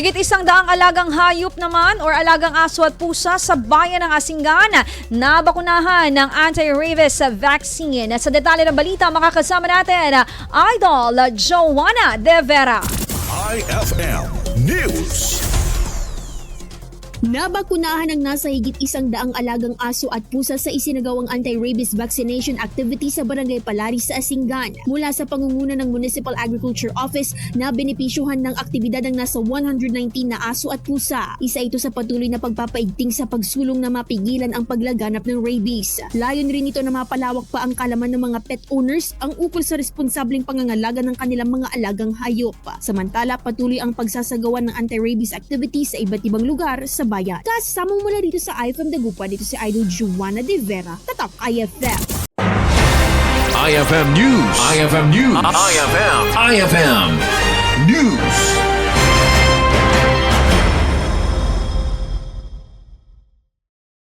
Higit 100 alagang hayop naman or alagang aso at pusa sa bayan ng Asingan na bakunahan ng anti-rabies vaccine. Sa detalye ng balita, makakasama natin Idol Joanna De Vera. IFM News. Nabakunahan ng nasa higit 100 alagang aso at pusa sa isinagawang anti-rabies vaccination activity sa Barangay Palaris sa Asingan. Mula sa pangunguna ng Municipal Agriculture Office na benepisyuhan ng aktibidad ng nasa 119 na aso at pusa. Isa ito sa patuloy na pagpapaigting sa pagsulong na mapigilan ang paglaganap ng rabies. Layon rin ito na mapalawak pa ang kalaman ng mga pet owners ang ukol sa responsableng pangangalaga ng kanilang mga alagang hayop. Samantala, patuloy ang pagsasagawa ng anti-rabies activities sa iba't ibang lugar sa bayan. Kasama mula dito sa IFM Dagupan, dito si Idol Joanna De Vera, Tatak IFM. IFM News. IFM News. IFM News.